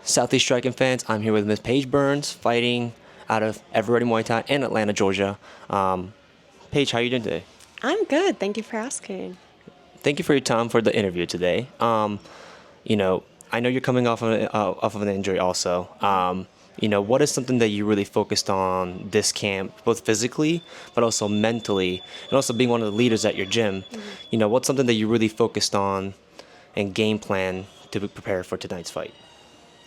Southeast Striking fans, I'm here with Miss Paige Burns, fighting out of Everett Muay Thai in Atlanta, Georgia. Paige, how are you doing today? I'm good. Thank you for asking. Thank you for your time for the interview today. I know you're coming off of an injury also. What is something that you really focused on this camp, both physically, but also mentally, and also being one of the leaders at your gym? What's something that you really focused on and game plan to prepare for tonight's fight?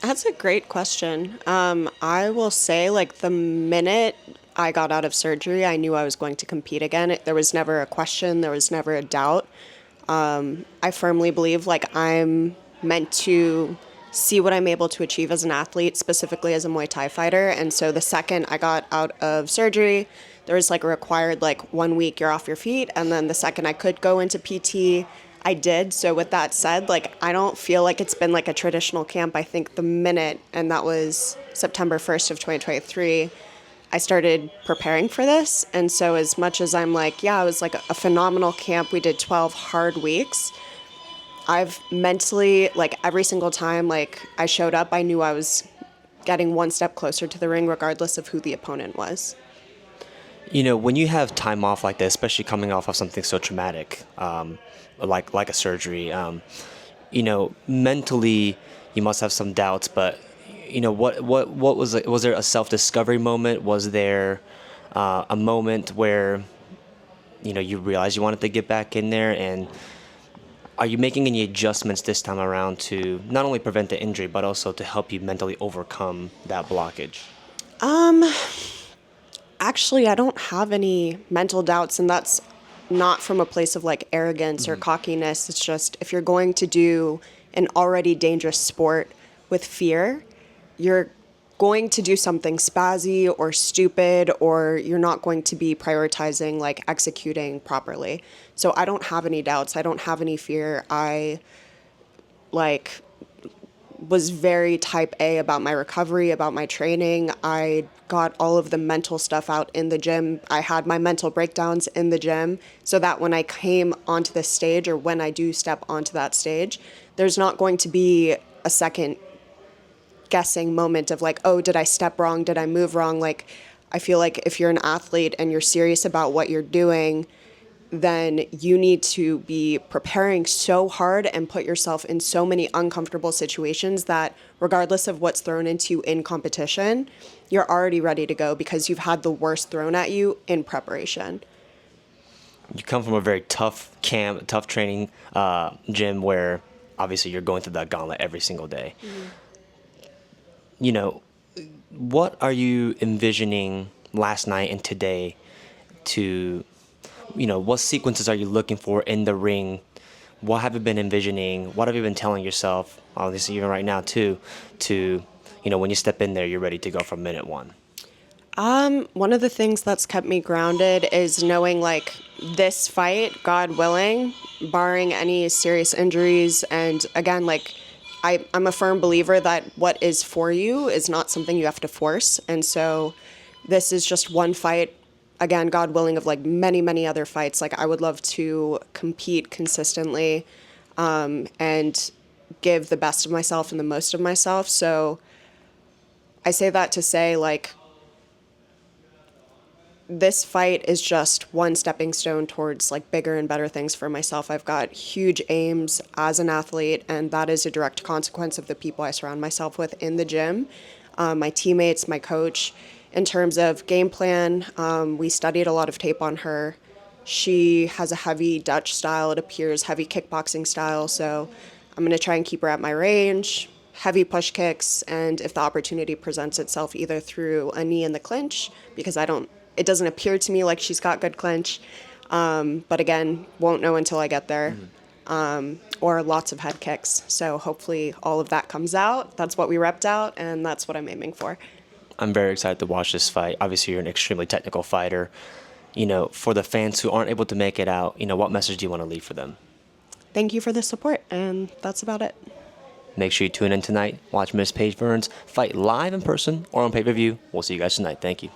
That's a great question. I will say, like, the minute I got out of surgery, I knew I was going to compete again. There was never a question, there was never a doubt. I firmly believe, like, I'm meant to see what I'm able to achieve as an athlete, specifically as a Muay Thai fighter. And so the second I got out of surgery, there was like a required like 1 week you're off your feet. And then the second I could go into PT, I did. So with that said, like, I don't feel like it's been like a traditional camp. I think the minute, and that was September 1st of 2023, I started preparing for this. And so as much as I'm like, yeah, it was like a phenomenal camp. We did 12 hard weeks. I've mentally, like, every single time, like, I showed up, I knew I was getting one step closer to the ring, regardless of who the opponent was. When you have time off like this, especially coming off of something so traumatic, like a surgery, mentally you must have some doubts. But what was it? Was there a self-discovery moment? Was there a moment where you realized you wanted to get back in there? And are you making any adjustments this time around to not only prevent the injury, but also to help you mentally overcome that blockage? Actually, I don't have any mental doubts, and that's not from a place of like arrogance or cockiness. It's just if you're going to do an already dangerous sport with fear, you're going to do something spazzy or stupid, or you're not going to be prioritizing like executing properly. So I don't have any doubts. I don't have any fear. I like was very type A about my recovery, about my training. I got all of the mental stuff out in the gym. I had my mental breakdowns in the gym so that when I came onto the stage, or when I do step onto that stage, there's not going to be a second guessing moment of like, oh, did I step wrong? Did I move wrong? Like, I feel like if you're an athlete and you're serious about what you're doing, then you need to be preparing so hard and put yourself in so many uncomfortable situations that regardless of what's thrown into you in competition, you're already ready to go because you've had the worst thrown at you in preparation. You come from a very tough camp, tough training gym where obviously you're going through that gauntlet every single day. What are you envisioning last night and today to, what sequences are you looking for in the ring? What have you been envisioning? What have you been telling yourself, obviously even right now too, to, when you step in there, you're ready to go from minute one? One of the things that's kept me grounded is knowing like this fight, God willing, barring any serious injuries, and again, like I'm a firm believer that what is for you is not something you have to force. And so this is just one fight, again, God willing, of like many, many other fights. Like I would love to compete consistently and give the best of myself and the most of myself. So I say that to say like this fight is just one stepping stone towards like bigger and better things for myself. I've got huge aims as an athlete, and that is a direct consequence of the people I surround myself with in the gym, my teammates, my coach. In terms of game plan, we studied a lot of tape on her. She has a heavy Dutch style, it appears, heavy kickboxing style. So I'm going to try and keep her at my range, heavy push kicks, and if the opportunity presents itself either through a knee in the clinch, because it doesn't appear to me like she's got good clinch, but again, won't know until I get there, or lots of head kicks. So hopefully all of that comes out. That's what we repped out, and that's what I'm aiming for. I'm very excited to watch this fight. Obviously, you're an extremely technical fighter. For the fans who aren't able to make it out, what message do you want to leave for them? Thank you for the support, and that's about it. Make sure you tune in tonight. Watch Miss Paige Burns fight live in person or on pay-per-view. We'll see you guys tonight. Thank you.